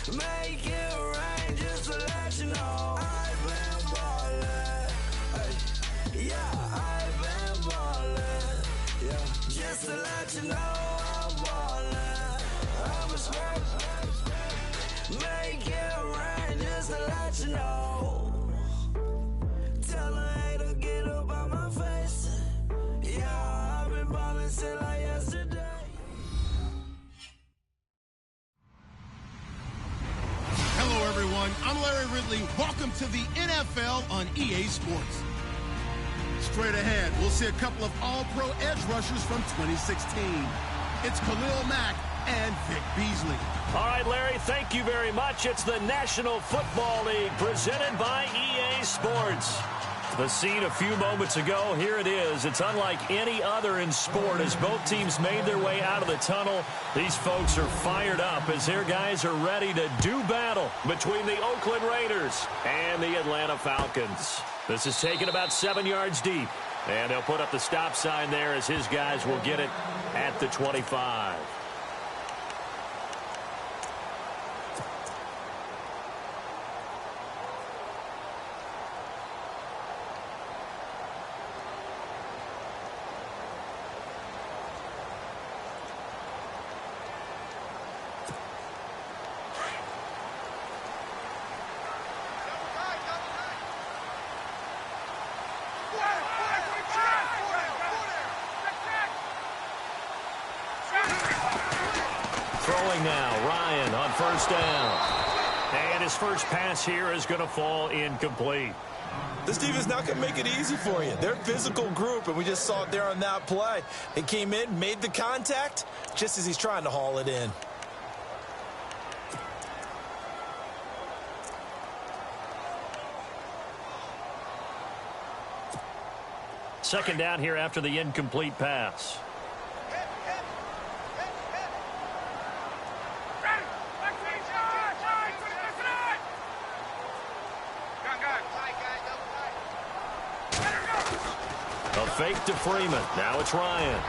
Make it rain just to let you know I've been ballin'. Yeah, I've been ballin'. Yeah, just to let you know I'm ballin'. I'm a smoke. Make it rain just to let you know. Tell a hater get up on my face. Yeah, I've been ballin' since like yesterday. Hello, everyone. I'm Larry Ridley. Welcome to the NFL on EA Sports. Straight ahead, we'll see a couple of all-pro edge rushers from 2016. It's Khalil Mack and Vic Beasley. All right, Larry, thank you very much. It's the National Football League presented by EA Sports. The scene a few moments ago, here it is. It's unlike any other in sport as both teams made their way out of the tunnel. These folks are fired up as their guys are ready to do battle between the Oakland Raiders and the Atlanta Falcons. This is taken about 7 yards deep, and they'll put up the stop sign there as his guys will get it at the 25. Throwing now, Ryan on first down. And his first pass here is going to fall incomplete. This defense not going to make it easy for you. They're a physical group, and we just saw it there on that play. They came in, made the contact, just as he's trying to haul it in. Second down here after the incomplete pass. A fake to Freeman. Now it's Ryan.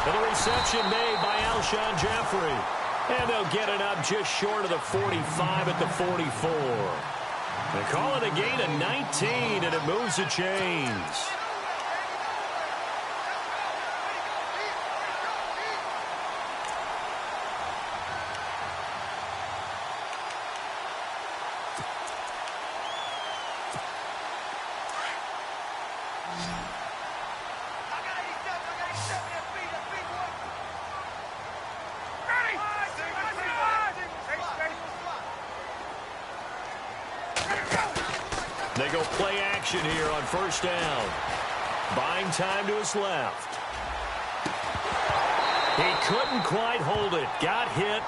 And the reception made by Alshon Jeffrey. And they'll get it up just short of the 45 at the 44. They call it a gain of 19, and it moves the chains. They go play action here on first down. Buying time to his left. He couldn't quite hold it. Got hit.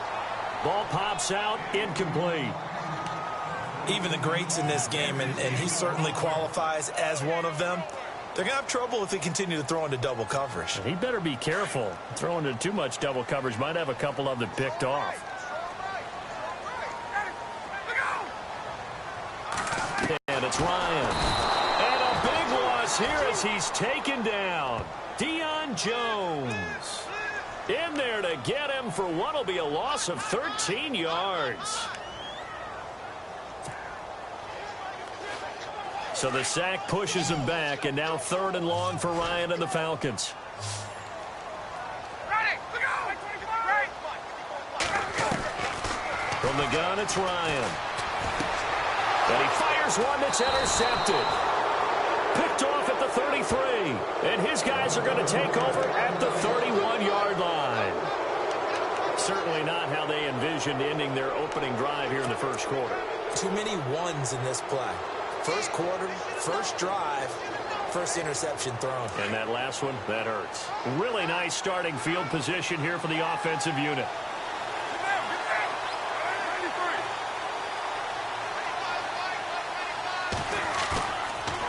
Ball pops out. Incomplete. Even the greats in this game, and he certainly qualifies as one of them, they're going to have trouble if they continue to throw into double coverage. He better be careful. Throwing into too much double coverage might have a couple of them picked off. And it's Ryan. And a big loss here as he's taken down. Deion Jones in there to get him for what will be a loss of 13 yards. So the sack pushes him back, and now 3rd and long for Ryan and the Falcons. From the gun, it's Ryan. And he fires one that's intercepted. Picked off at the 33. And his guys are going to take over at the 31-yard line. Certainly not how they envisioned ending their opening drive here in the first quarter. Too many ones in this play. First quarter, first drive, first interception thrown. And that last one, that hurts. Really nice starting field position here for the offensive unit.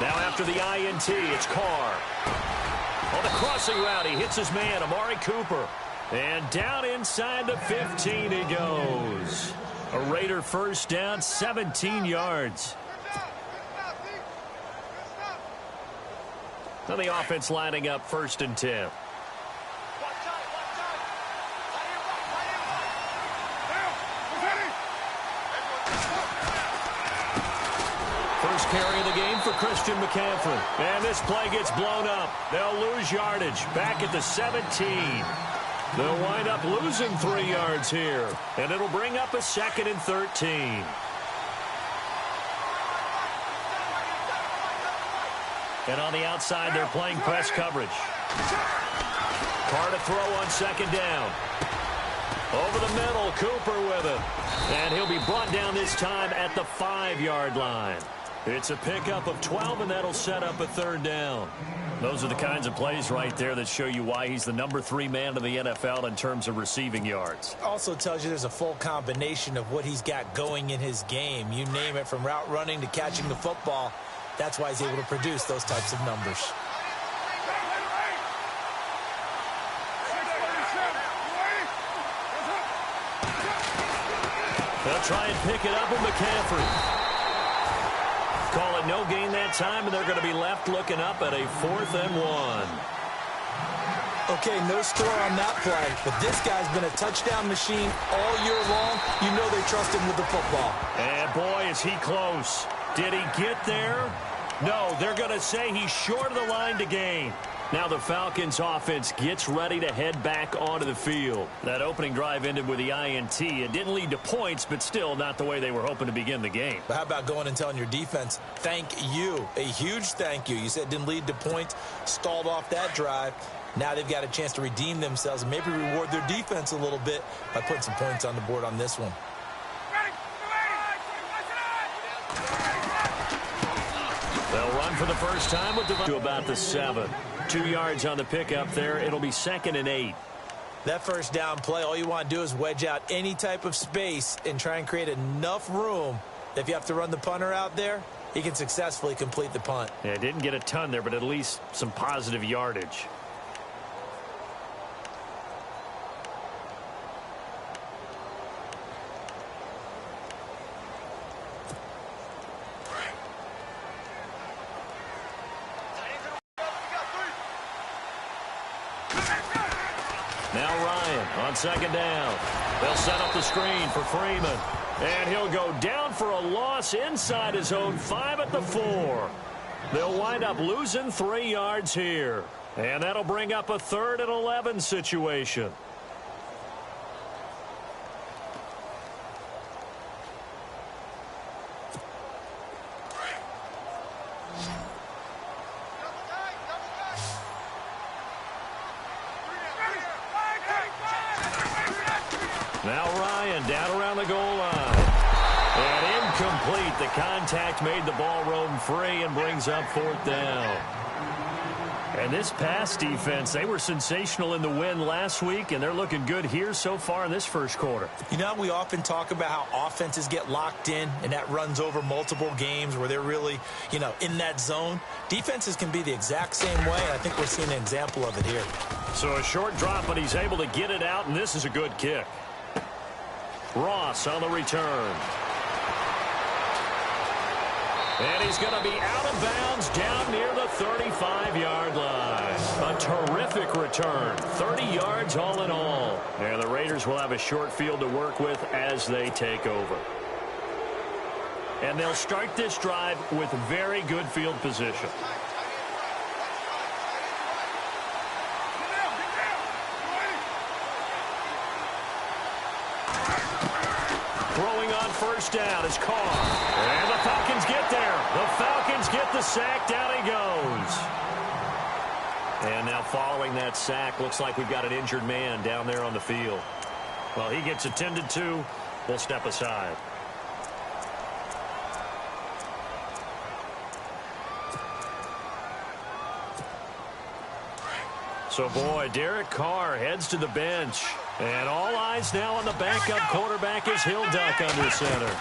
Now after the INT, it's Carr. On the crossing route, he hits his man, Amari Cooper. And down inside the 15 he goes. A Raider first down, 17 yards. Now the offense lining up 1st and 10. First carry of the game for Christian McCaffrey. And this play gets blown up. They'll lose yardage back at the 17. They'll wind up losing 3 yards here. And it'll bring up a 2nd and 13. And on the outside, they're playing press coverage. Carr to throw on 2nd down. Over the middle, Cooper with it. And he'll be brought down this time at the 5-yard line. It's a pickup of 12, and that'll set up a 3rd down. Those are the kinds of plays right there that show you why he's the number 3 man in the NFL in terms of receiving yards. Also tells you there's a full combination of what he's got going in his game. You name it, from route running to catching the football. That's why he's able to produce those types of numbers. They'll try and pick it up with McCaffrey. Call it no gain that time, and they're going to be left looking up at a 4th and 1. Okay, no score on that play, but this guy's been a touchdown machine all year long. You know they trust him with the football. And boy, is he close. Did he get there? No, they're going to say he's short of the line to gain. Now the Falcons offense gets ready to head back onto the field. That opening drive ended with the INT. It didn't lead to points, but still not the way they were hoping to begin the game. But how about going and telling your defense, thank you, a huge thank you. You said it didn't lead to points, stalled off that drive. Now they've got a chance to redeem themselves and maybe reward their defense a little bit by putting some points on the board on this one. They'll run for the first time with to about the 7. 2 yards on the pickup there. It'll be 2nd and 8. That first down play, all you want to do is wedge out any type of space and try and create enough room. If you have to run the punter out there, he can successfully complete the punt. Yeah, didn't get a ton there, but at least some positive yardage. Now Ryan on 2nd down. They'll set up the screen for Freeman. And he'll go down for a loss inside his own 5 at the 4. They'll wind up losing 3 yards here. And that'll bring up a 3rd and 11 situation. Now Ryan down around the goal line. And incomplete. The contact made the ball roam free and brings up 4th down. And this pass defense, they were sensational in the win last week, and they're looking good here so far in this first quarter. You know, we often talk about how offenses get locked in, and that runs over multiple games where they're really, in that zone. Defenses can be the exact same way, and I think we're seeing an example of it here. So a short drop, but he's able to get it out, and this is a good kick. Ross on the return. And he's going to be out of bounds down near the 35-yard line. A terrific return. 30 yards all in all. And the Raiders will have a short field to work with as they take over. And they'll start this drive with very good field position. Throwing on first down is Carr. And the Falcons get there. The Falcons get the sack. Down he goes. And now following that sack, looks like we've got an injured man down there on the field. Well, he gets attended to. We'll step aside. So, boy, Derek Carr heads to the bench. And all eyes now on the backup quarterback as he'll duck under center.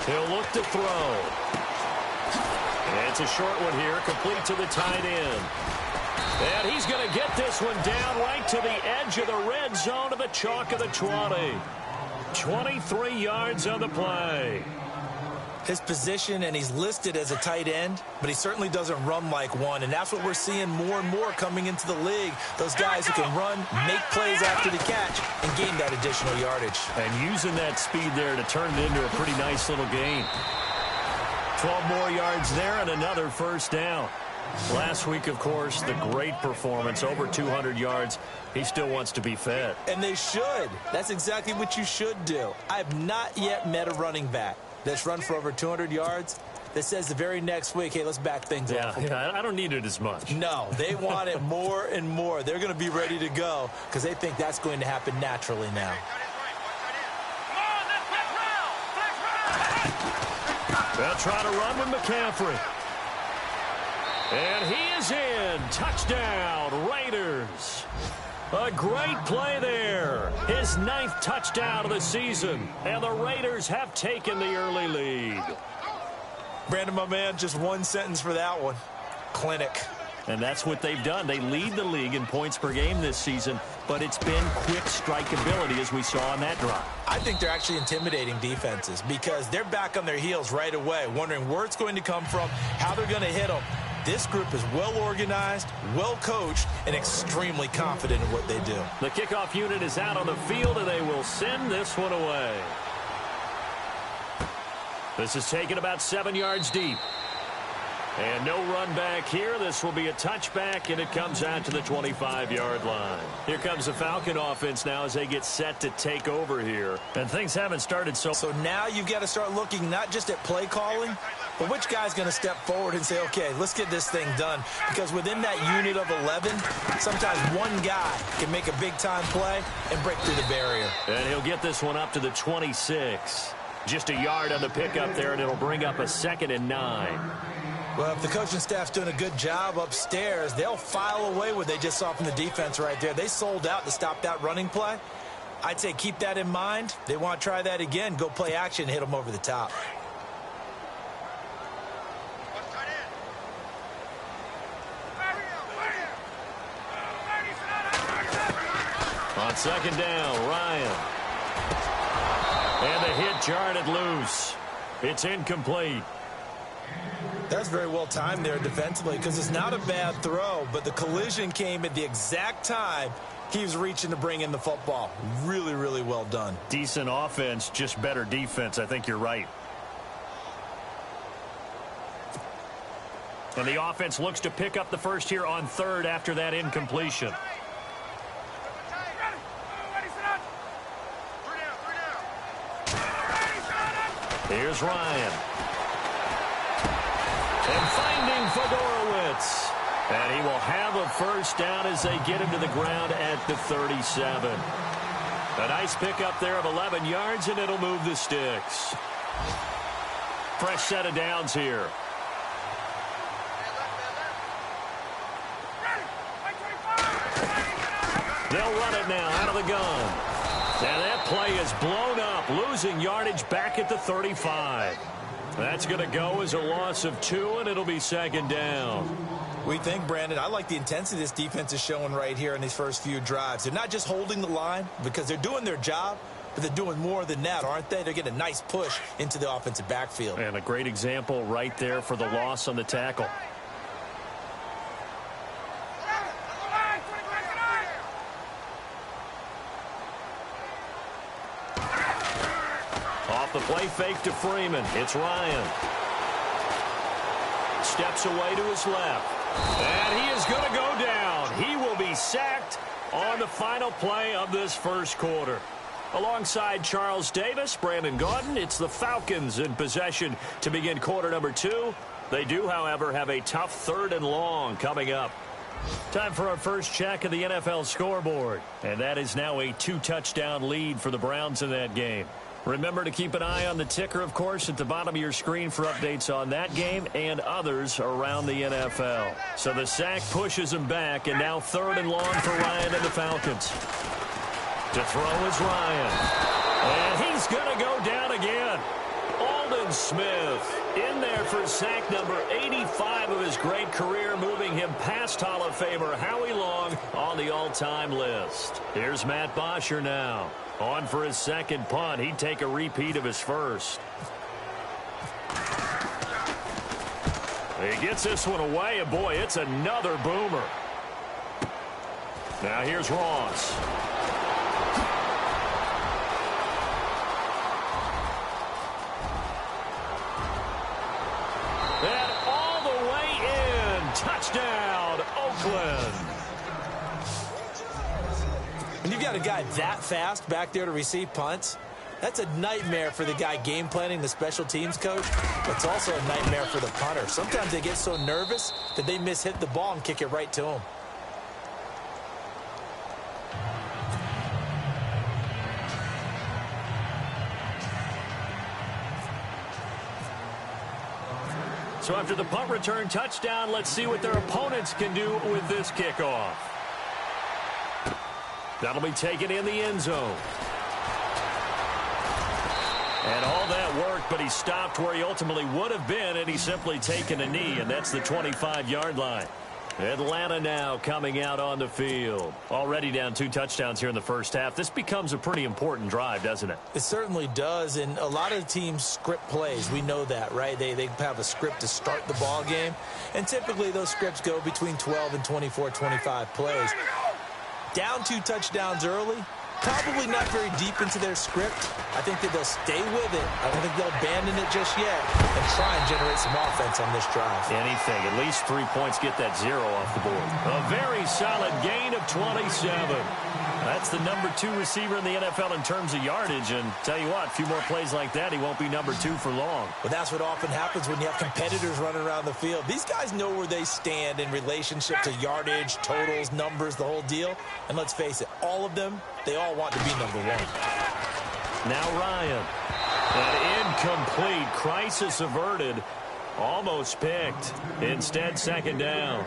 He'll look to throw. And it's a short one here, complete to the tight end. And he's going to get this one down right to the edge of the red zone of the chalk of the 20. 23 yards on the play. His position, and he's listed as a tight end, but he certainly doesn't run like one, and that's what we're seeing more and more coming into the league. Those guys who can run, make plays after the catch, and gain that additional yardage. And using that speed there to turn it into a pretty nice little gain. 12 more yards there and another first down. Last week, of course, the great performance, over 200 yards. He still wants to be fed. And they should. That's exactly what you should do. I have not yet met a running back that's run for over 200 yards that says the very next week, hey, let's back things off. Yeah, I don't need it as much. No, they want it more and more. They're going to be ready to go because they think that's going to happen naturally now. They'll try to run with McCaffrey. And he is in. Touchdown, Raiders. A great play there. His 9th touchdown of the season. And the Raiders have taken the early lead. Brandon, my man, just one sentence for that one. Clinic. And that's what they've done. They lead the league in points per game this season, but it's been quick strikeability as we saw on that drive. I think they're actually intimidating defenses because they're back on their heels right away, wondering where it's going to come from, how they're going to hit them. This group is well organized, well coached, and extremely confident in what they do. The kickoff unit is out on the field, and they will send this one away. This is taken about 7 yards deep. And no run back here. This will be a touchback, and it comes out to the 25-yard line. Here comes the Falcon offense now as they get set to take over here. And things haven't started so... So now you've got to start looking not just at play calling, but which guy's going to step forward and say, okay, let's get this thing done. Because within that unit of 11, sometimes one guy can make a big-time play and break through the barrier. And he'll get this one up to the 26. Just a yard on the pickup there, and it'll bring up a 2nd and 9. Well, if the coaching staff's doing a good job upstairs, they'll file away what they just saw from the defense right there. They sold out to stop that running play. I'd say keep that in mind. They want to try that again. Go play action and hit them over the top. On 2nd down, Ryan. And the hit jarred loose. It's incomplete. That's very well timed there defensively because it's not a bad throw, but the collision came at the exact time he was reaching to bring in the football. Really, really well done. Decent offense, just better defense. I think you're right. And the offense looks to pick up the first here on 3rd after that incompletion. Here's Ryan. And finding Fedorowicz. And he will have a first down as they get him to the ground at the 37. A nice pickup there of 11 yards, and it'll move the sticks. Fresh set of downs here. They'll run it now out of the gun. And that play is blown up, losing yardage back at the 35. That's going to go as a loss of 2, and it'll be 2nd down. We think, Brandon, I like the intensity this defense is showing right here in these first few drives. They're not just holding the line because they're doing their job, but they're doing more than that, aren't they? They're getting a nice push into the offensive backfield. And a great example right there for the loss on the tackle. Off the play fake to Freeman. It's Ryan. Steps away to his left. And he is going to go down. He will be sacked on the final play of this first quarter. Alongside Charles Davis, Brandon Gaudin, it's the Falcons in possession to begin quarter number 2. They do, however, have a tough 3rd and long coming up. Time for our first check of the NFL scoreboard. And that is now a 2-touchdown lead for the Browns in that game. Remember to keep an eye on the ticker, of course, at the bottom of your screen for updates on that game and others around the NFL. So the sack pushes him back, and now 3rd and long for Ryan and the Falcons. To throw is Ryan. And he's going to go down again. Aldon Smith in there for sack number 85 of his great career, moving him past Hall of Famer Howie Long on the all-time list. Here's Matt Bosher now. On for his second punt. He'd take a repeat of his first. He gets this one away, and boy, it's another boomer. Now here's Ross. got a guy that fast back there to receive punts, that's a nightmare for the guy game planning, the special teams coach. It's also a nightmare for the punter. Sometimes they get so nervous that they mishit the ball and kick it right to him. So after the punt return touchdown, let's see what their opponents can do with this kickoff. That'll be taken in the end zone. And all that worked, but he stopped where he ultimately would have been, and he's simply taken a knee, and that's the 25-yard line. Atlanta now coming out on the field. Already down 2 touchdowns here in the first half. This becomes a pretty important drive, doesn't it? It certainly does, and a lot of teams script plays. We know that, right? They have a script to start the ball game, and typically those scripts go between 12 and 24, 25 plays. Down 2 touchdowns early, probably not very deep into their script. I think that they'll stay with it. I don't think they'll abandon it just yet and try and generate some offense on this drive. Anything. At least 3 points get that 0 off the board. A very solid gain of 27. That's the number 2 receiver in the NFL in terms of yardage. And tell you what, a few more plays like that, he won't be number 2 for long. But that's what often happens when you have competitors running around the field. These guys know where they stand in relationship to yardage, totals, numbers, the whole deal. And let's face it, all of them, they all want to be number 1. Now Ryan. An incomplete. Crisis averted. Almost picked. Instead, second down.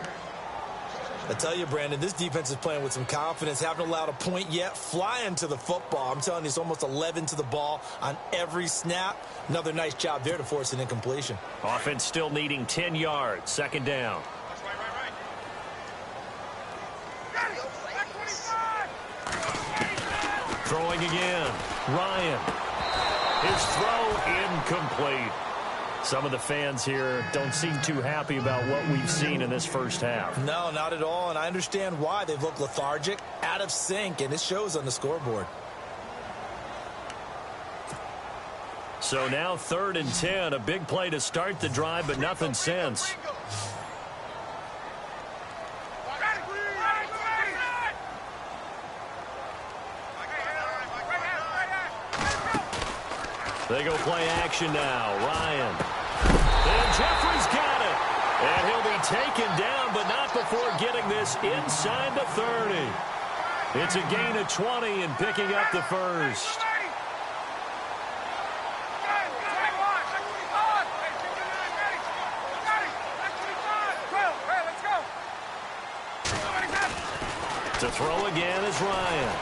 I tell you, Brandon, this defense is playing with some confidence. Haven't allowed a point yet. Flying to the football. I'm telling you, it's almost 11 to the ball on every snap. Another nice job there to force an incompletion. Offense still needing 10 yards. Second down. Throwing again. Ryan. His throw incomplete. Some of the fans here don't seem too happy about what we've seen in this first half. No, not at all, and I understand why. They've looked lethargic, out of sync, and it shows on the scoreboard. So now 3rd and 10. A big play to start the drive, but nothing since. They go play action now. Ryan. And Jeffrey's got it. And he'll be taken down, but not before getting this inside the 30. It's a gain of 20 and picking up the first. To throw again is Ryan.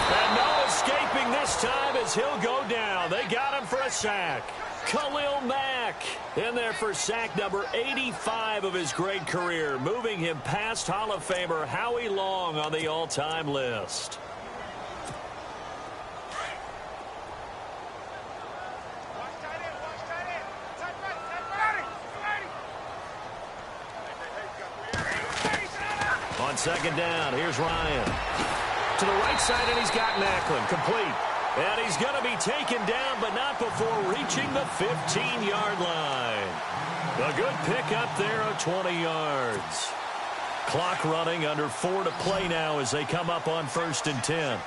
And no escaping this time as he'll go down. They got him for a sack. Khalil Mack in there for sack number 85 of his great career, moving him past Hall of Famer Howie Long on the all-time list. On second down, here's Ryan. To the right side, and he's got Macklin. Complete. And he's going to be taken down, but not before reaching the 15-yard line. A good pickup there of 20 yards. Clock running, under 4 to play now as they come up on 1st and 10.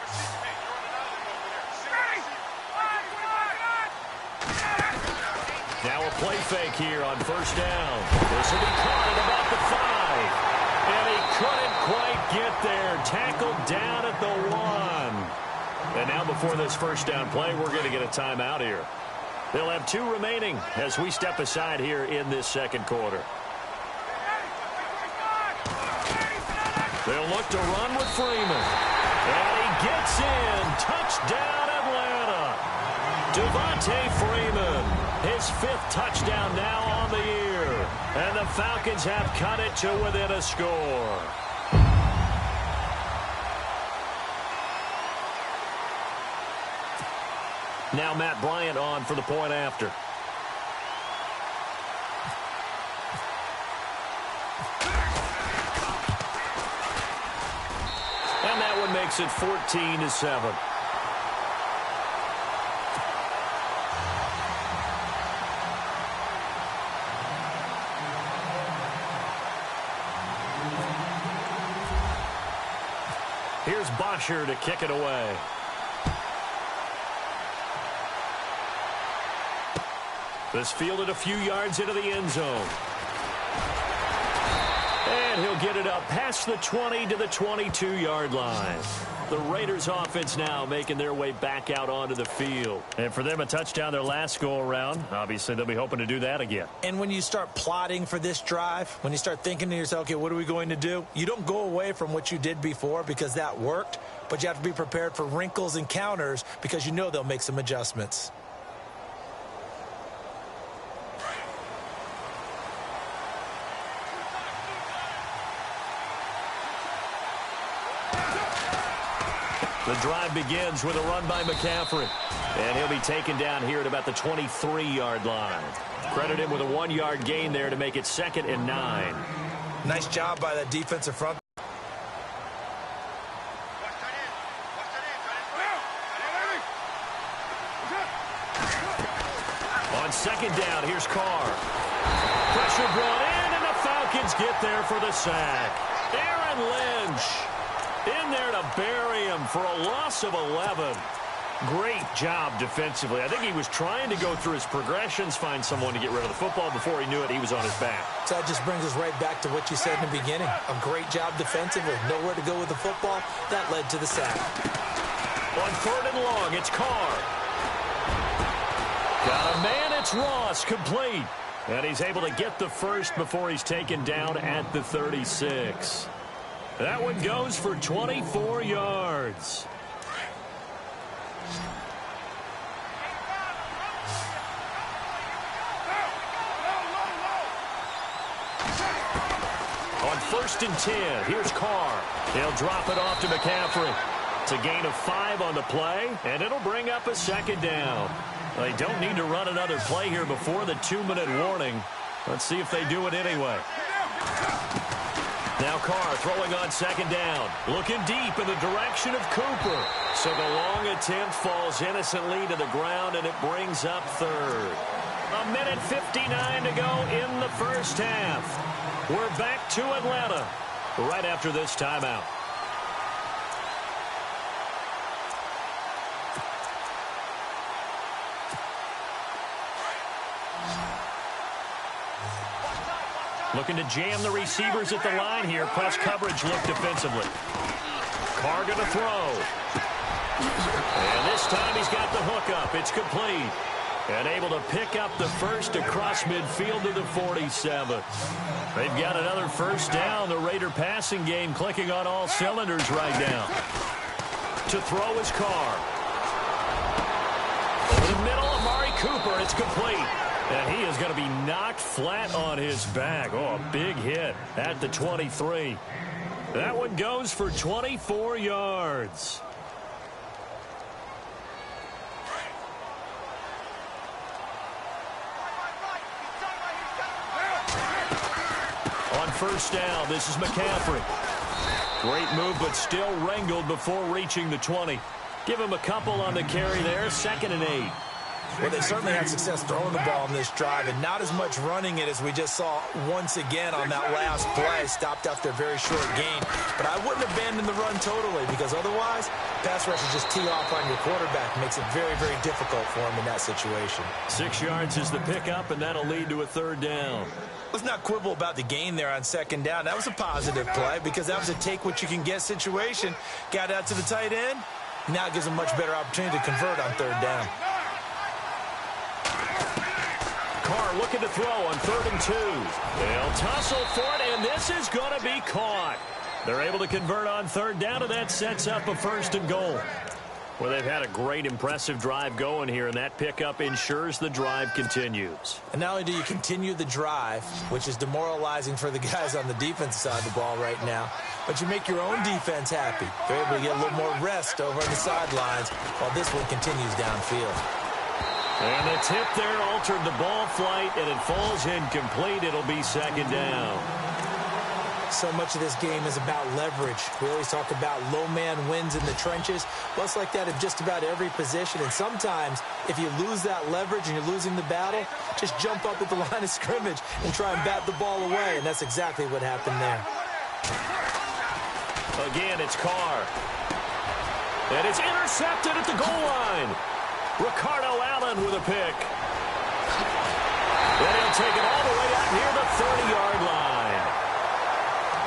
Now a play fake here on 1st down. This will be caught at about the 5. And he couldn't quite get there. Tackled down at the 1. And now before this 1st down play, we're going to get a timeout here. They'll have 2 remaining as we step aside here in this 2nd quarter. They'll look to run with Freeman. And he gets in. Touchdown, Atlanta. Devontae Freeman. His 5th touchdown now on the year. And the Falcons have cut it to within a score. Now Matt Bryant on for the point after. And that one makes it 14-7. Here's Bosher to kick it away. This fielded a few yards into the end zone. And he'll get it up past the 20 to the 22-yard line. The Raiders offense now making their way back out onto the field. And for them, a touchdown their last go-around. Obviously, they'll be hoping to do that again. And when you start plotting for this drive, when you start thinking to yourself, okay, what are we going to do? You don't go away from what you did before because that worked, but you have to be prepared for wrinkles and counters because you know they'll make some adjustments. The drive begins with a run by McCaffrey. And he'll be taken down here at about the 23-yard line. Credit him with a 1-yard gain there to make it 2nd and 9. Nice job by that defensive front. On 2nd down, here's Carr. Pressure brought in, and the Falcons get there for the sack. Aaron Lynch in there to bury him for a loss of 11. Great job defensively. I think he was trying to go through his progressions, find someone to get rid of the football. Before he knew it, he was on his back. So that just brings us right back to what you said in the beginning. A great job defensively. Nowhere to go with the football. That led to the sack. On 3rd and long, it's Carr. Got a man, it's Ross, complete. And he's able to get the first before he's taken down at the 36. That one goes for 24 yards. On 1st and 10, here's Carr. He'll drop it off to McCaffrey. It's a gain of 5 on the play, and it'll bring up a 2nd down. They don't need to run another play here before the 2-minute warning. Let's see if they do it anyway. Now Carr throwing on 2nd down. Looking deep in the direction of Cooper. So the long attempt falls innocently to the ground, and it brings up 3rd. 1:59 to go in the first half. We're back to Atlanta right after this timeout. Looking to jam the receivers at the line here. Press coverage look defensively. Carr going to throw. And this time he's got the hook up. It's complete. And able to pick up the first across midfield to the 47. They've got another first down. The Raider passing game clicking on all cylinders right now. To throw is Carr. Over the middle, Amari Cooper. It's complete. And he is going to be knocked flat on his back. Oh, a big hit at the 23. That one goes for 24 yards. On 1st down, this is McCaffrey. Great move, but still wrangled before reaching the 20. Give him a couple on the carry there. 2nd and 8. Well, they certainly had success throwing the ball in this drive, and not as much running it as we just saw once again on that last play. Stopped after a very short gain. But I wouldn't abandon the run totally, because otherwise, pass rush is just tee off on your quarterback. Makes it very, very difficult for him in that situation. 6 yards is the pickup, and that'll lead to a 3rd down. Let's not quibble about the gain there on 2nd down. That was a positive play because that was a take-what-you-can-get situation. Got out to the tight end. Now it gives him a much better opportunity to convert on 3rd down. Carr looking to throw on 3rd and 2. They'll tussle for it, and this is going to be caught. They're able to convert on 3rd down, and that sets up a 1st and goal. Well, they've had a great, impressive drive going here, and that pickup ensures the drive continues. And not only do you continue the drive, which is demoralizing for the guys on the defensive side of the ball right now, but you make your own defense happy. They're able to get a little more rest over on the sidelines while this one continues downfield. And the tip there altered the ball flight, and it falls incomplete. It'll be 2nd down. So much of this game is about leverage. We always talk about low man wins in the trenches. Well, it's like that in just about every position. And sometimes, if you lose that leverage and you're losing the battle, just jump up at the line of scrimmage and try and bat the ball away. And that's exactly what happened there. Again, it's Carr. And it's intercepted at the goal line. Ricardo Allen with a pick. And he'll take it all the way out near the 30-yard line.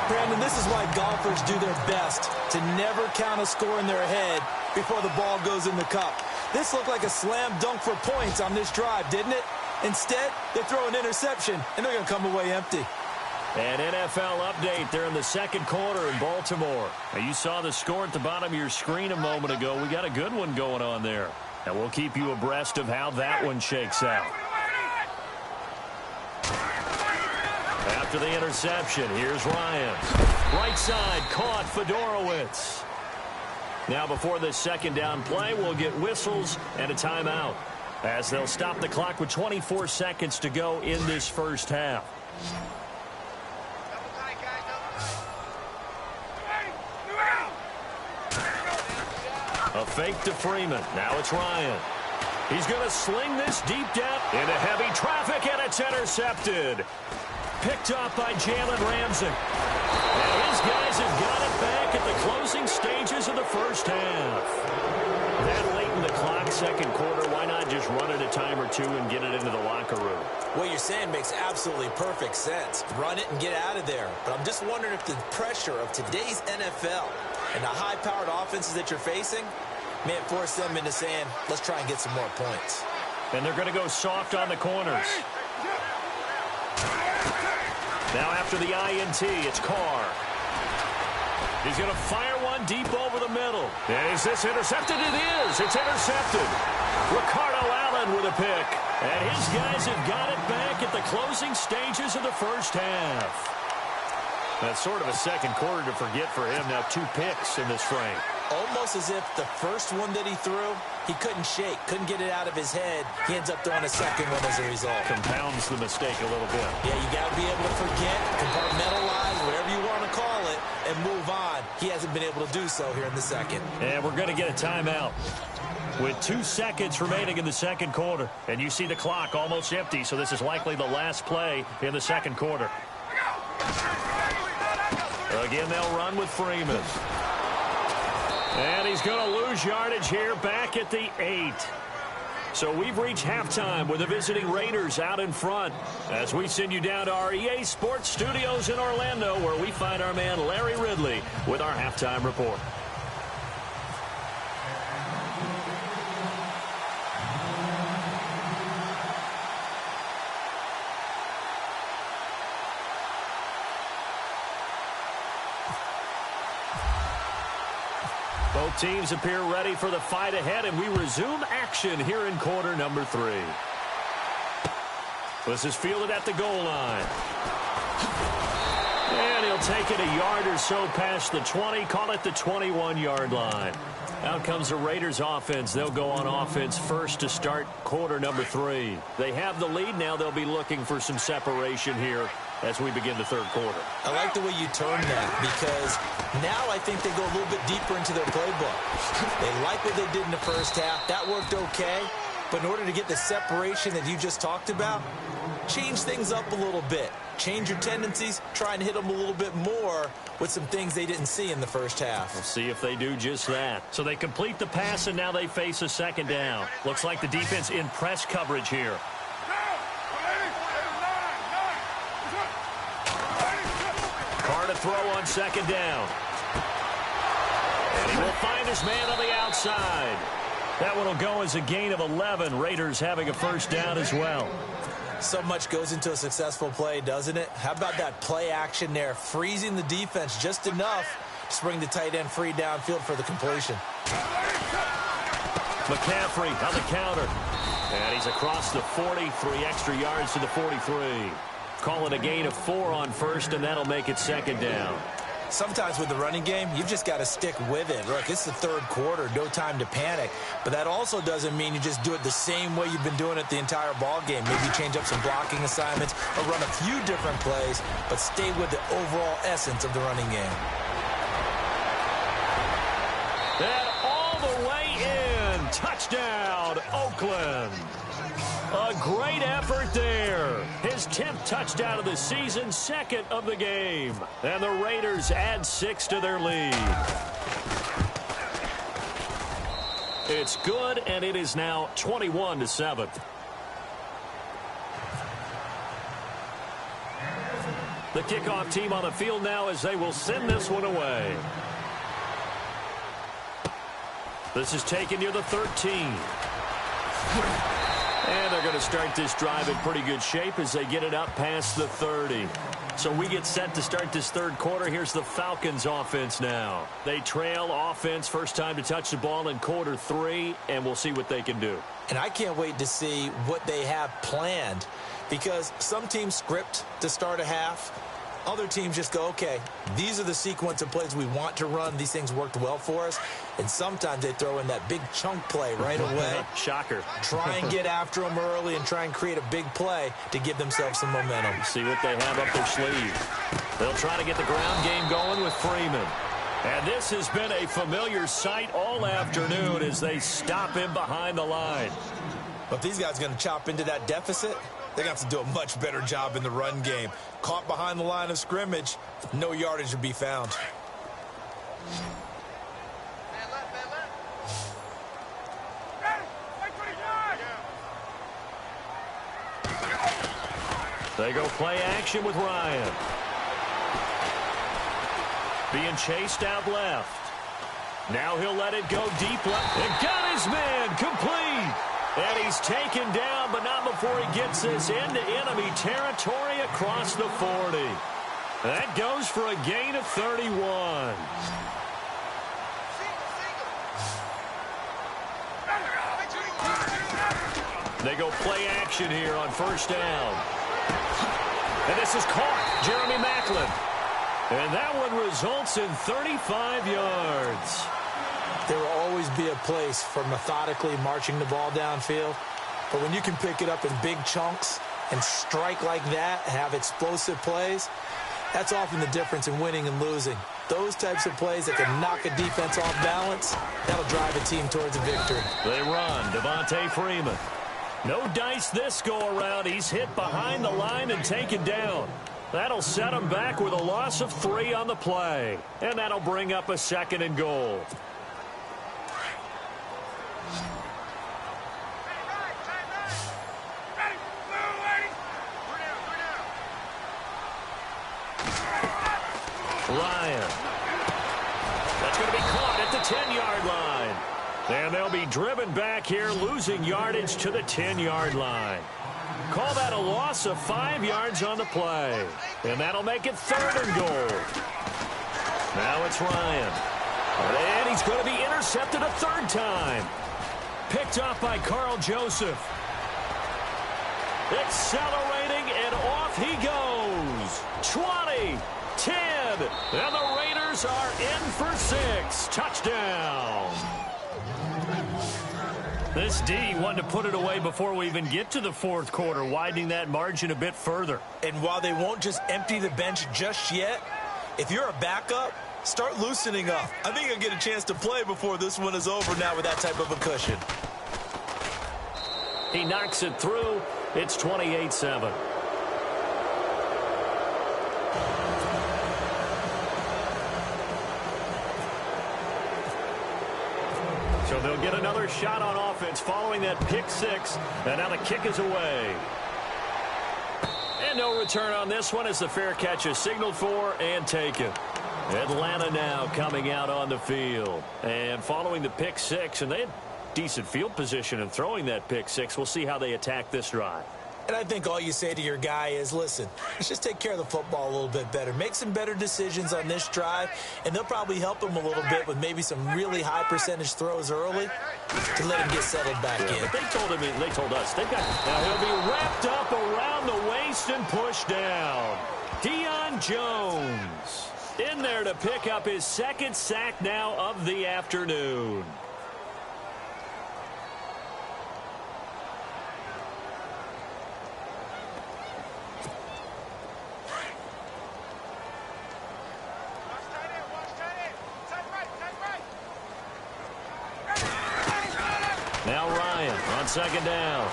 Brandon, this is why golfers do their best to never count a score in their head before the ball goes in the cup. This looked like a slam dunk for points on this drive, didn't it? Instead, they throw an interception, and they're going to come away empty. An NFL update there in the second quarter in Baltimore. Now, you saw the score at the bottom of your screen a moment ago. We got a good one going on there. And we'll keep you abreast of how that one shakes out. After the interception, here's Ryan. Right side, caught Fedorowicz. Now before this second down play, we'll get whistles and a timeout, as they'll stop the clock with 24 seconds to go in this first half. A fake to Freeman. Now it's Ryan. He's going to sling this deep down into heavy traffic, and it's intercepted. Picked up by Jalen Ramsey. And his guys have got it back at the closing stages of the first half. That late in the clock, second quarter, why not just run it a time or two and get it into the locker room? What you're saying makes absolutely perfect sense. Run it and get out of there. But I'm just wondering if the pressure of today's NFL and the high-powered offenses that you're facing may it force them into saying, let's try and get some more points. And they're going to go soft on the corners. Now after the INT, it's Carr. He's going to fire one deep over the middle. And is this intercepted? It is. It's intercepted. Ricardo Allen with a pick. And his guys have got it back at the closing stages of the first half. That's sort of a second quarter to forget for him. Now 2 picks in this frame. Almost as if the first one that he threw, he couldn't shake, couldn't get it out of his head. He ends up throwing a second one as a result. Compounds the mistake a little bit. Yeah, you got to be able to forget, compartmentalize, whatever you want to call it, and move on. He hasn't been able to do so here in the second. And we're going to get a timeout with 2 seconds remaining in the second quarter. And you see the clock almost empty, so this is likely the last play in the second quarter. Again, they'll run with Freeman. And he's going to lose yardage here back at the 8. So we've reached halftime with the visiting Raiders out in front, as we send you down to our EA Sports Studios in Orlando, where we find our man Larry Ridley with our halftime report. Both teams appear ready for the fight ahead, and we resume action here in quarter number 3. This is fielded at the goal line. And he'll take it a yard or so past the 20, call it the 21-yard line. Out comes the Raiders offense. They'll go on offense first to start quarter number 3. They have the lead. Now they'll be looking for some separation here as we begin the third quarter. I like the way you turn that, because now I think they go a little bit deeper into their playbook. They like what they did in the first half. That worked okay. But in order to get the separation that you just talked about, change things up a little bit. Change your tendencies. Try and hit them a little bit more with some things they didn't see in the first half. We'll see if they do just that. So they complete the pass, and now they face a second down. Looks like the defense in press coverage here. Carr to throw on second down. And he will find his man on the outside. That one will go as a gain of 11. Raiders having a first down as well. So much goes into a successful play, doesn't it? How about that play action there, freezing the defense just enough to bring the tight end free downfield for the completion. McCaffrey on the counter. And he's across the 40, 3 extra yards to the 43. Call it a gain of 4 on first, and that'll make it second down. Sometimes with the running game, you've just got to stick with it. Look, it's the third quarter, no time to panic. But that also doesn't mean you just do it the same way you've been doing it the entire ball game. Maybe change up some blocking assignments or run a few different plays, but stay with the overall essence of the running game. And all the way in. Touchdown, Oakland. A great effort there. His 10th touchdown of the season, second of the game. And the Raiders add 6 to their lead. It's good, and it is now 21-7. The kickoff team on the field now as they will send this one away. This is taken near the 13. And they're going to start this drive in pretty good shape as they get it up past the 30. So we get set to start this third quarter. Here's the Falcons offense now. They trail offense, first time to touch the ball in quarter 3, and we'll see what they can do. And I can't wait to see what they have planned, because some teams script to start a half. Other teams just go, okay, these are the sequence of plays we want to run. These things worked well for us. And sometimes they throw in that big chunk play right away. Shocker. Try and get after them early and try and create a big play to give themselves some momentum. See what they have up their sleeve. They'll try to get the ground game going with Freeman. And this has been a familiar sight all afternoon as they stop him behind the line. But if these guys are going to chop into that deficit, they're going to have to do a much better job in the run game. Caught behind the line of scrimmage, no yardage to be found. They go play action with Ryan. Being chased out left. Now he'll let it go deep left. And got his man complete. And he's taken down, but not before he gets this into enemy territory across the 40. That goes for a gain of 31. They go play action here on first down. And this is caught. Jeremy Maclin. And that one results in 35 yards. There will always be a place for methodically marching the ball downfield. But when you can pick it up in big chunks and strike like that, have explosive plays, that's often the difference in winning and losing. Those types of plays that can knock a defense off balance, that'll drive a team towards a victory. They run. Devontae Freeman. No dice this go-around. He's hit behind the line and taken down. That'll set him back with a loss of 3 on the play. And that'll bring up a 2nd and goal. Ryan. That's going to be caught at the 10-yard line. And they'll be driven back here, losing yardage to the 10-yard line. Call that a loss of 5 yards on the play. And that'll make it 3rd and goal. Now it's Ryan. And he's going to be intercepted a 3rd time. Picked off by Carl Joseph. Accelerating, and off he goes. 20, 10, and the Raiders are in for 6. Touchdown. This D wanted to put it away before we even get to the 4th quarter, widening that margin a bit further. And while they won't just empty the bench just yet, if you're a backup, start loosening up. I think you'll get a chance to play before this one is over now with that type of a cushion. He knocks it through. It's 28-7. So they'll get another shot on offense following that pick 6. And now the kick is away. And no return on this one as the fair catch is signaled for and taken. Atlanta now coming out on the field. And following the pick 6, and they had decent field position in throwing that pick 6. We'll see how they attack this drive. And I think all you say to your guy is, listen, let's just take care of the football a little bit better. Make some better decisions on this drive, and they'll probably help him a little bit with maybe some really high percentage throws early to let him get settled back in. But they told us, they've got, now he'll be wrapped up around the waist and pushed down. Deion Jones in there to pick up his 2nd sack now of the afternoon. Now Ryan on 2nd down.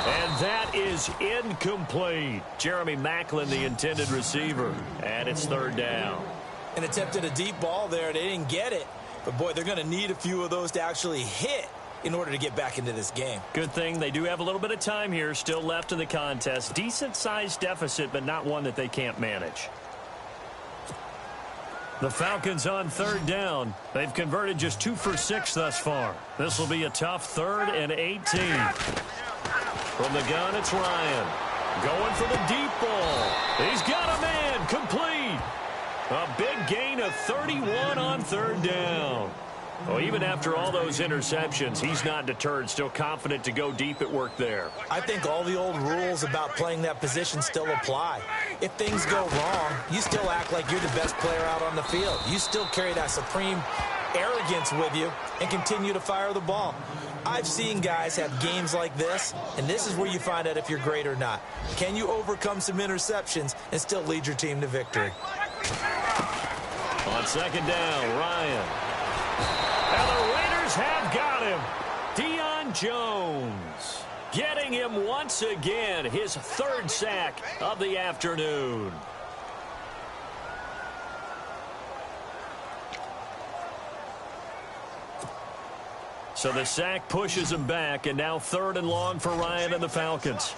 And that is incomplete. Jeremy Maclin, the intended receiver. And it's 3rd down. And attempted a deep ball there. They didn't get it. But, boy, they're going to need a few of those to actually hit in order to get back into this game. Good thing they do have a little bit of time here still left in the contest. Decent-sized deficit, but not one that they can't manage. The Falcons on third down. They've converted just 2 for 6 thus far. This will be a tough 3rd and 18. From the gun, it's Ryan. Going for the deep ball. He's got a man. Complete. A big gain of 31 on third down. Well, even after all those interceptions, he's not deterred, still confident to go deep at work there. I think all the old rules about playing that position still apply. If things go wrong, you still act like you're the best player out on the field. You still carry that supreme arrogance with you and continue to fire the ball. I've seen guys have games like this, and this is where you find out if you're great or not. Can you overcome some interceptions and still lead your team to victory? On second down, Ryan. And the Raiders have got him. Deion Jones getting him once again, his 3rd sack of the afternoon. So the sack pushes him back, and now 3rd and long for Ryan and the Falcons.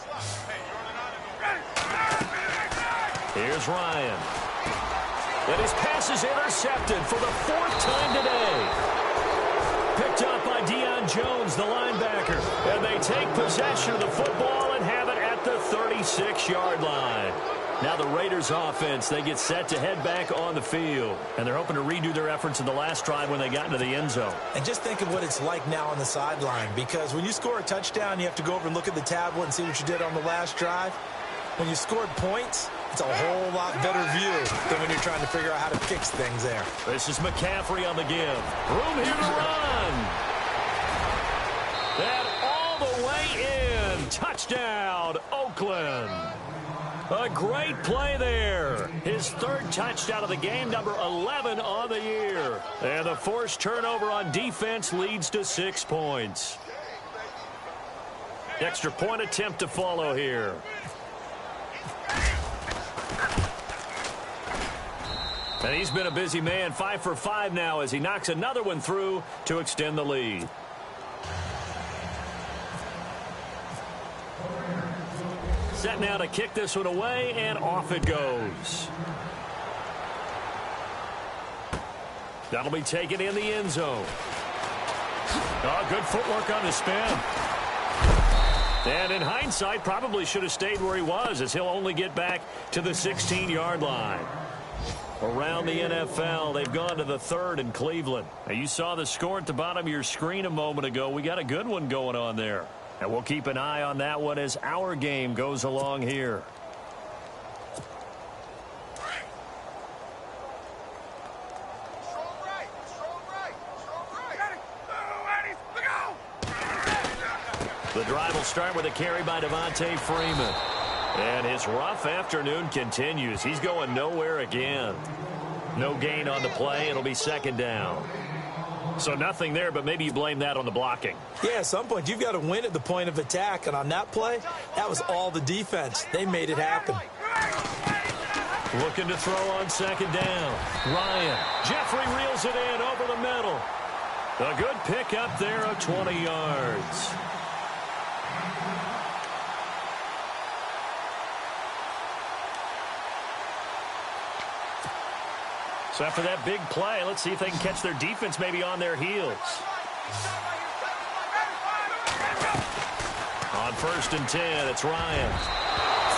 Here's Ryan. And his pass is intercepted for the 4th time today. Picked up by Deion Jones, the linebacker. And they take possession of the football and have it at the 36-yard line. Now the Raiders offense, they get set to head back on the field. And they're hoping to redo their efforts in the last drive when they got into the end zone. And just think of what it's like now on the sideline. Because when you score a touchdown, you have to go over and look at the tablet and see what you did on the last drive. When you scored points, it's a whole lot better view than when you're trying to figure out how to fix things there. This is McCaffrey on the give. Room here to run. And all the way in. Touchdown, Oakland. A great play there. His 3rd touchdown of the game, number 11 on the year. And the forced turnover on defense leads to 6 points. Extra point attempt to follow here. And he's been a busy man, 5 for 5 now as he knocks another one through to extend the lead. Set now to kick this one away, and off it goes. That'll be taken in the end zone. Oh, good footwork on the spin. And in hindsight, probably should have stayed where he was as he'll only get back to the 16-yard line. Around the NFL, they've gone to the 3rd in Cleveland. Now, you saw the score at the bottom of your screen a moment ago. We got a good one going on there. And we'll keep an eye on that one as our game goes along here. The drive will start with a carry by Devontae Freeman. And his rough afternoon continues. He's going nowhere again. No gain on the play. It'll be 2nd down. So nothing there, but maybe you blame that on the blocking. Yeah, at some point, you've got to win at the point of attack. And on that play, that was all the defense. They made it happen. Looking to throw on 2nd down. Ryan. Jeffrey reels it in over the middle. A good pickup there of 20 yards. So after that big play, let's see if they can catch their defense maybe on their heels. On 1st and 10, it's Ryan.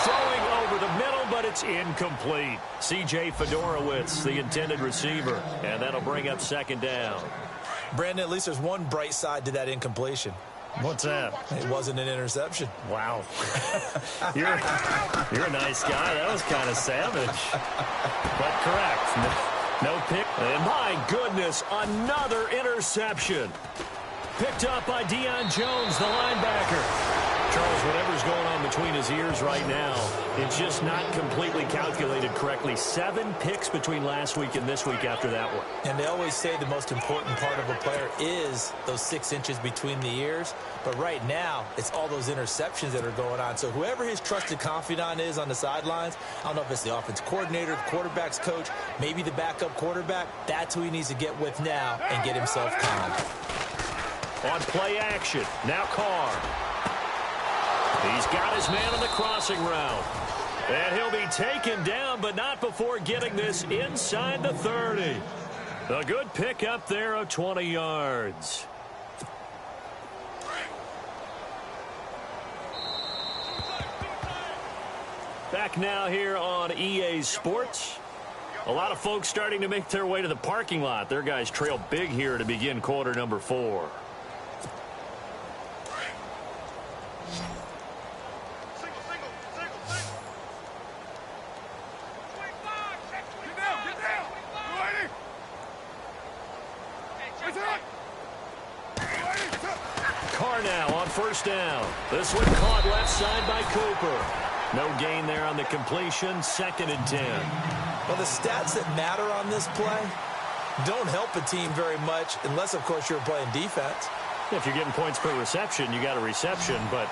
Throwing over the middle, but it's incomplete. C.J. Fedorowicz, the intended receiver. And that'll bring up 2nd down. Brandon, at least there's one bright side to that incompletion. What's that? It wasn't an interception. Wow. You're a nice guy. That was kind of savage. But correct. No pick. And my goodness, another interception. Picked up by Deion Jones, the linebacker. Charles, whatever's going on between his his ears right now. It's just not completely calculated correctly. 7 picks between last week and this week after that one. And they always say the most important part of a player is those 6 inches between the ears. But right now, it's all those interceptions that are going on. So whoever his trusted confidant is on the sidelines, I don't know if it's the offense coordinator, the quarterback's coach, maybe the backup quarterback, that's who he needs to get with now and get himself calm. On play action, now Carr. He's got his man on the crossing route. And he'll be taken down, but not before getting this inside the 30. A good pick up there of 20 yards. Back now here on EA Sports. A lot of folks starting to make their way to the parking lot. Their guys trail big here to begin quarter number 4. Carr now on first down. This one caught left side by Cooper. No gain there on the completion. 2nd and 10. Well, the stats that matter on this play don't help a team very much unless, of course, you're playing defense. If you're getting points per reception, you got a reception, but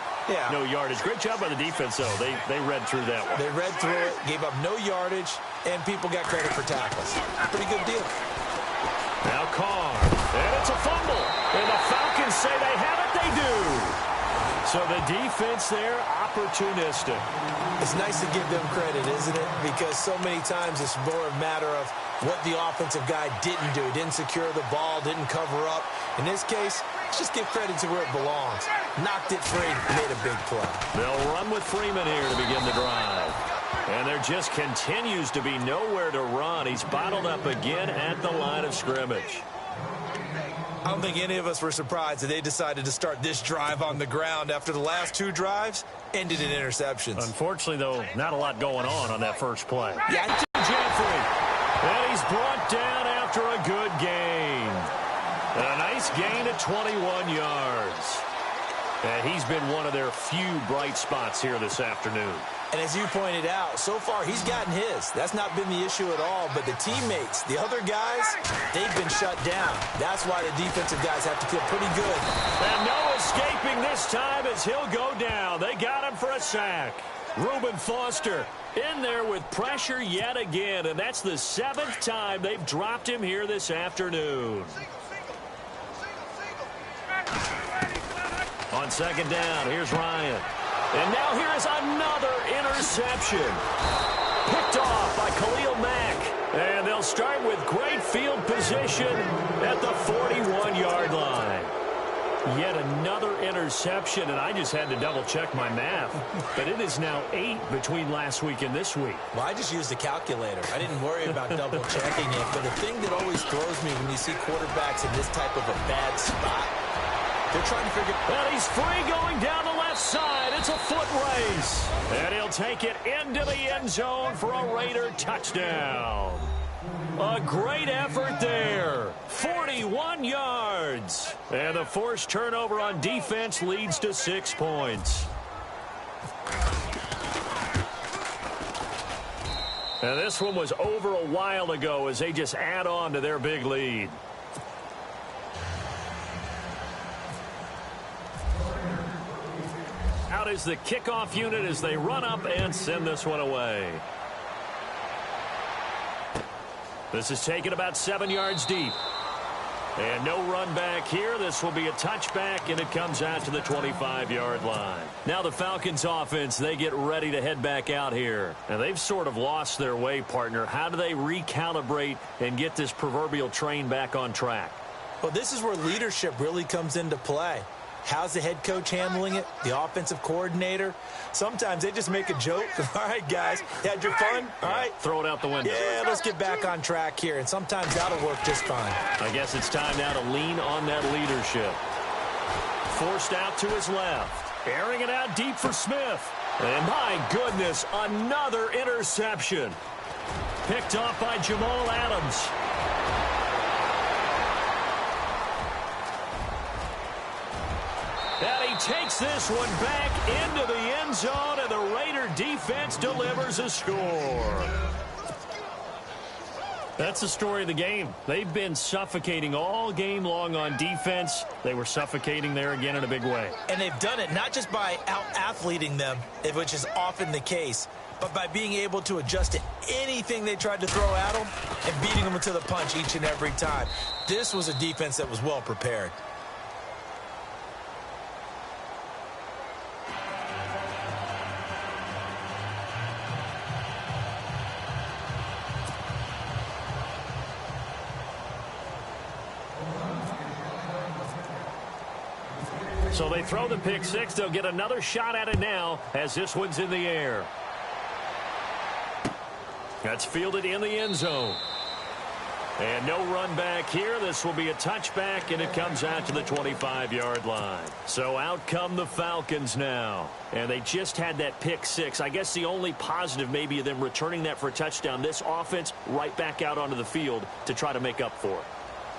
no yardage. Great job by the defense, though. They read through that one. They read through it, gave up no yardage, and people got credit for tackles. Pretty good deal. Now Carr, and it's a fumble. And the Falcons say they have it. They do. So the defense there, opportunistic. It's nice to give them credit, isn't it? Because so many times it's more a matter of what the offensive guy didn't do. Didn't secure the ball, didn't cover up. In this case, let's just give credit to where it belongs. Knocked it free, made a big play. They'll run with Freeman here to begin the drive. And there just continues to be nowhere to run. He's bottled up again at the line of scrimmage. I don't think any of us were surprised that they decided to start this drive on the ground after the last 2 drives ended in interceptions. Unfortunately, though, not a lot going on that first play. Yeah, Jeffrey. And he's brought down after a good gain. A nice gain at 21 yards. And he's been one of their few bright spots here this afternoon. And as you pointed out, so far he's gotten his. That's not been the issue at all. But the teammates, the other guys, they've been shut down. That's why the defensive guys have to feel pretty good. And no escaping this time as he'll go down. They got him for a sack. Reuben Foster in there with pressure yet again. And that's the 7th time they've dropped him here this afternoon. On 2nd down, here's Ryan. And now here is another interception. Picked off by Khalil Mack. And they'll start with great field position at the 41-yard line. Yet another interception, and I just had to double-check my math. But it is now 8 between last week and this week. Well, I just used a calculator. I didn't worry about double-checking it. But the thing that always throws me when you see quarterbacks in this type of a bad spot, they're trying to figure... And he's free going down the left side. It's a foot race. And he'll take it into the end zone for a Raider touchdown. A great effort there. 41 yards. And the forced turnover on defense leads to 6 points. And this one was over a while ago as they just add on to their big lead. Out is the kickoff unit as they run up and send this one away. This is taken about 7 yards deep. And no run back here. This will be a touchback, and it comes out to the 25-yard line. Now the Falcons offense, they get ready to head back out here. And they've sort of lost their way, partner. How do they recalibrate and get this proverbial train back on track? Well, this is where leadership really comes into play. How's the head coach handling it? The offensive coordinator? Sometimes they just make a joke. All right, guys, you had your fun? All right. Throw it out the window. Yeah, let's get back on track here. And sometimes that'll work just fine. I guess it's time now to lean on that leadership. Forced out to his left. Airing it out deep for Smith. And my goodness, another interception. Picked off by Jamal Adams. And he takes this one back into the end zone, and the Raider defense delivers a score. That's the story of the game. They've been suffocating all game long on defense. They were suffocating there again in a big way. And they've done it not just by out-athleting them, which is often the case, but by being able to adjust to anything they tried to throw at them and beating them to the punch each and every time. This was a defense that was well prepared. So they throw the pick six. They'll get another shot at it now as this one's in the air. That's fielded in the end zone. And no run back here. This will be a touchback, and it comes out to the 25-yard line. So out come the Falcons now. And they just had that pick six. I guess the only positive maybe of them returning that for a touchdown. This offense right back out onto the field to try to make up for it.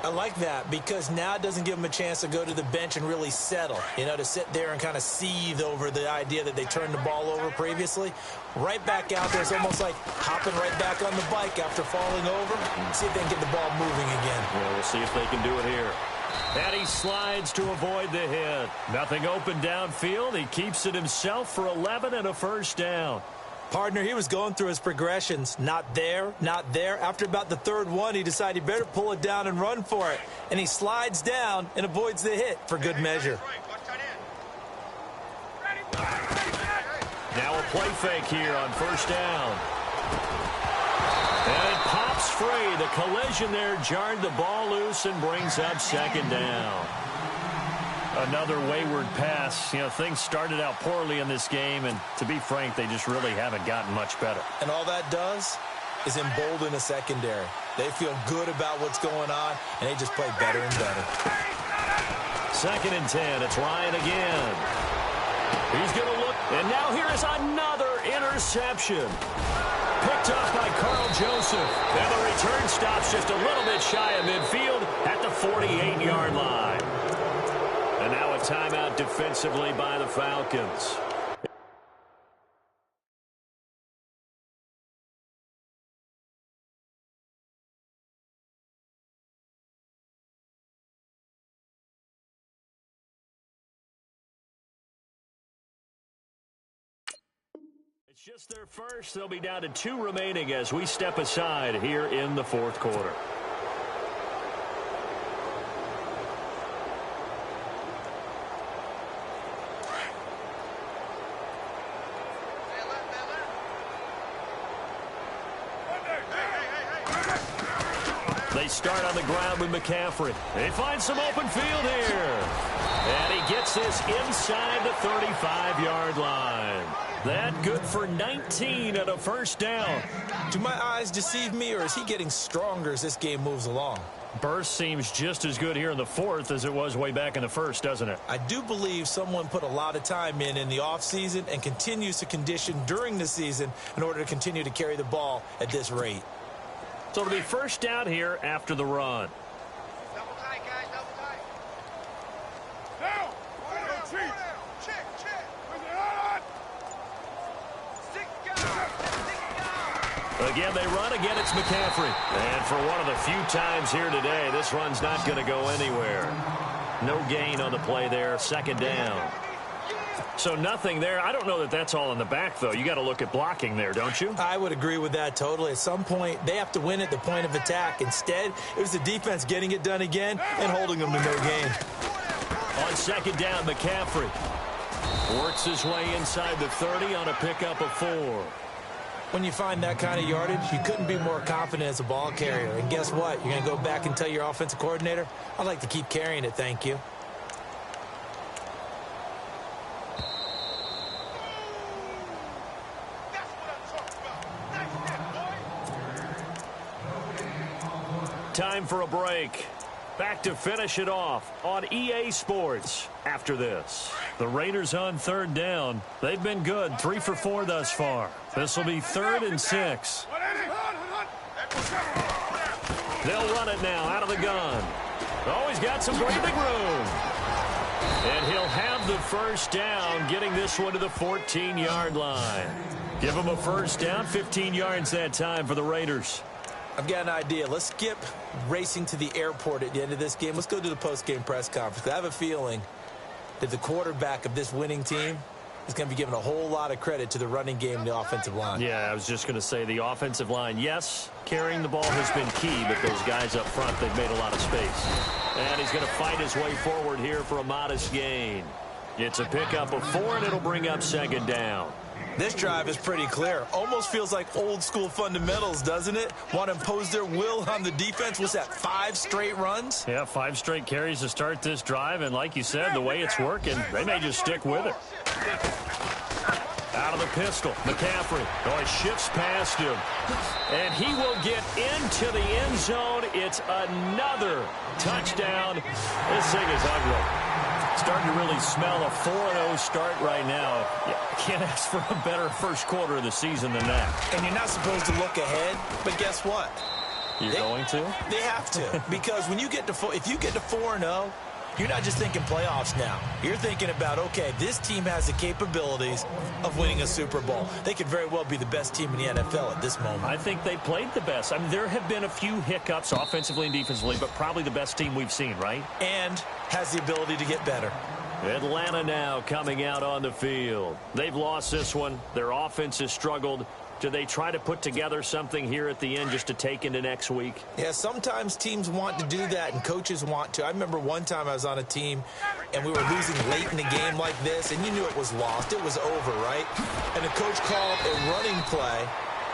I like that because now it doesn't give them a chance to go to the bench and really settle, to sit there and kind of seethe over the idea that they turned the ball over previously. Right back out there, it's almost like hopping right back on the bike after falling over. See if they can get the ball moving again. Yeah, we'll see if they can do it here. And he slides to avoid the hit. Nothing open downfield. He keeps it himself for 11 and a first down. Partner, he was going through his progressions. Not there, not there. After about the third one, he decided he better pull it down and run for it. And he slides down and avoids the hit for good measure. Now a play fake here on first down. And it pops free. The collision there jarred the ball loose and brings up second down. Another wayward pass. Things started out poorly in this game, and to be frank, they just really haven't gotten much better. And all that does is embolden a secondary. They feel good about what's going on, and they just play better and better. 2nd and 10. It's Ryan again. He's going to look, and now here is another interception. Picked up by Carl Joseph. And the return stops just a little bit shy of midfield at the 48-yard line. And now a timeout defensively by the Falcons. It's just their first. They'll be down to 2 remaining as we step aside here in the 4th quarter. They start on the ground with McCaffrey. They find some open field here. And he gets this inside the 35-yard line. That good for 19 and a first down. Do my eyes deceive me, or is he getting stronger as this game moves along? Burst seems just as good here in the 4th as it was way back in the 1st, doesn't it? I do believe someone put a lot of time in the offseason and continues to condition during the season in order to continue to carry the ball at this rate. So it'll be first down here after the run. Double tight, guys, double tight. Now! Check. Bring it on! Stick down! Again, they run. Again, it's McCaffrey. And for one of the few times here today, this run's not going to go anywhere. No gain on the play there. 2nd down. So nothing there. I don't know that that's all in the back, though. You got to look at blocking there, don't you? I would agree with that totally. At some point, they have to win at the point of attack. Instead, it was the defense getting it done again and holding them to no gain. On 2nd down, McCaffrey works his way inside the 30 on a pickup of 4. When you find that kind of yardage, you couldn't be more confident as a ball carrier. And guess what? You're going to go back and tell your offensive coordinator, I'd like to keep carrying it, thank you. Time for a break. Back to finish it off on EA Sports after this. The Raiders on 3rd down. They've been good, 3 for 4 thus far. This will be 3rd and 6. They'll run it now out of the gun. Oh, he's got some breathing room. And he'll have have the first down, getting this one to the 14-yard line. Give them a first down, 15 yards that time for the Raiders. I've got an idea. Let's skip racing to the airport at the end of this game. Let's go to the post-game press conference. I have a feeling that the quarterback of this winning team is going to be given a whole lot of credit to the running game and the offensive line. Yeah, I was just going to say the offensive line, yes, carrying the ball has been key, but those guys up front, they've made a lot of space. And he's going to fight his way forward here for a modest gain. It's a pickup of 4, and it'll bring up second down. This drive is pretty clear. Almost feels like old school fundamentals, doesn't it? Want to impose their will on the defense. What's that, 5 straight runs? Yeah, 5 straight carries to start this drive, and like you said, the way it's working, they may just stick with it. Out of the pistol, McCaffrey. Oh, he shifts past him. And he will get into the end zone. It's another touchdown. This thing is ugly. Starting to really smell a 4-0 start right now. You can't ask for a better first quarter of the season than that. And you're not supposed to look ahead, but guess what? You're going to? They have to. Because when you get to if you get to 4-0, you're not just thinking playoffs now. You're thinking about, okay, this team has the capabilities of winning a Super Bowl. They could very well be the best team in the NFL at this moment. I think they played the best. I mean, there have been a few hiccups offensively and defensively, but probably the best team we've seen, right? And has the ability to get better. Atlanta now coming out on the field. They've lost this one. Their offense has struggled. Do they try to put together something here at the end just to take into next week? Yeah, sometimes teams want to do that and coaches want to. I remember one time I was on a team and we were losing late in the game like this, and you knew it was lost. It was over, right? And the coach called a running play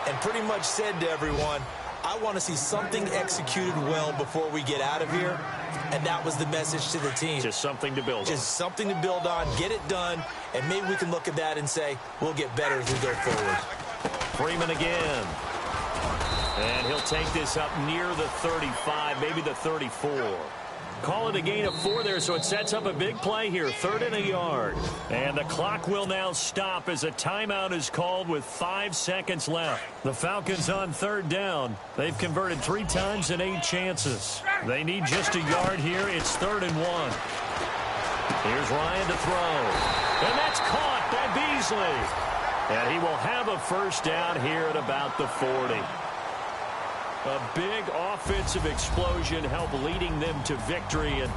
and pretty much said to everyone, I want to see something executed well before we get out of here. And that was the message to the team. Just something to build on. Just something to build on, get it done, and maybe we can look at that and say, we'll get better as we go forward. Freeman again. And he'll take this up near the 35, maybe the 34. Call it a gain of 4 there, so it sets up a big play here, 3rd and a yard. And the clock will now stop as a timeout is called with 5 seconds left. The Falcons on 3rd down. They've converted 3 times in 8 chances. They need just a yard here. It's 3rd and 1. Here's Ryan to throw. And that's caught by Beasley. And he will have a first down here at about the 40. A big offensive explosion helped leading them to victory. And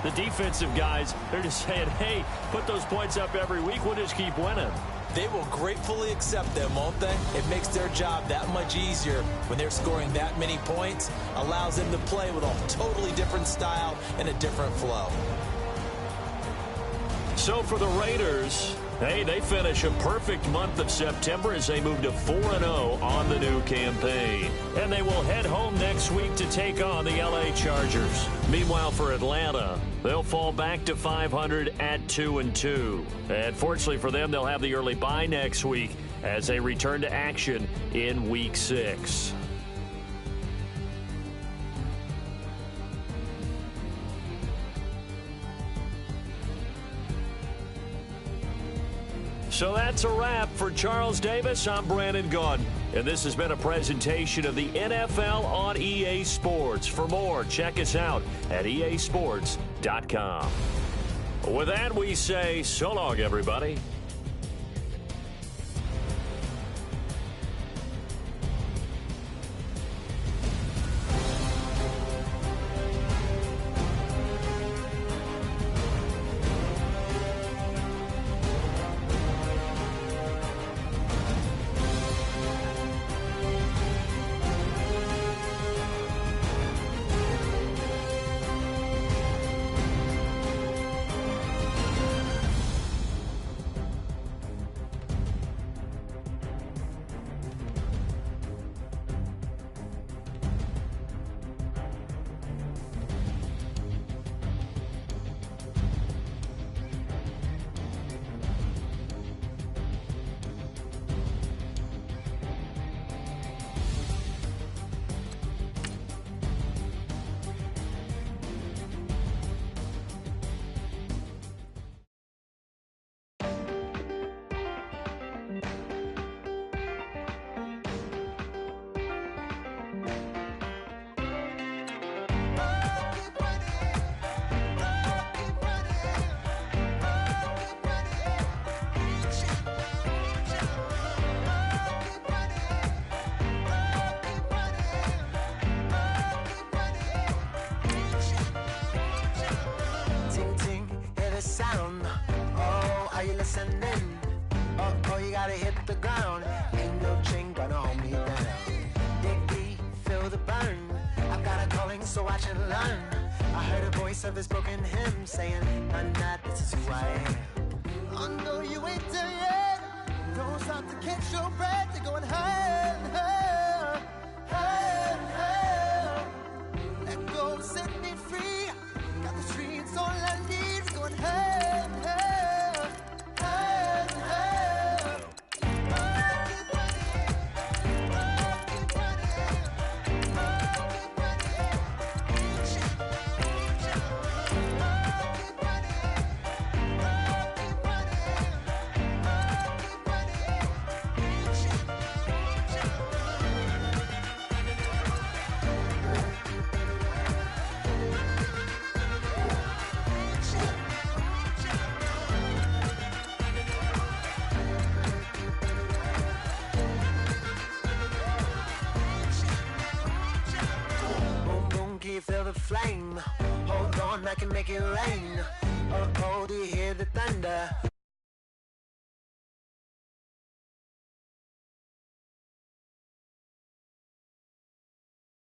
the defensive guys, they're just saying, hey, put those points up every week. We'll just keep winning. They will gratefully accept them, won't they? It makes their job that much easier when they're scoring that many points. Allows them to play with a totally different style and a different flow. So for the Raiders, hey, they finish a perfect month of September as they move to 4-0 on the new campaign. And they will head home next week to take on the LA Chargers. Meanwhile, for Atlanta, they'll fall back to 500 at 2-2. And fortunately for them, they'll have the early bye next week as they return to action in Week 6. So that's a wrap for Charles Davis. I'm Brandon Gaudin, and this has been a presentation of the NFL on EA Sports. For more, check us out at easports.com. With that, we say so long, everybody. ascending. Oh, you gotta hit the ground. Ain't no chain gonna hold me down. Dig deep, feel the burn. I've got a calling, so watch and learn. I heard a voice of this broken hymn saying, "I'm not, this is who I am." I know you ain't there yet. Don't stop to catch your breath. You're going higher, higher, higher, higher. Let go, set me free. Got the streets, all I need is going higher, higher, higher, higher. Oh, keep running. Oh, keep running. Oh, keep running. Reach out, reach out. Oh, keep running. Oh, keep running. Oh, keep running. Reach out, reach out. Boom, boom, can you feel the flame? Hold on, I can make it rain. Oh, do you hear the thunder?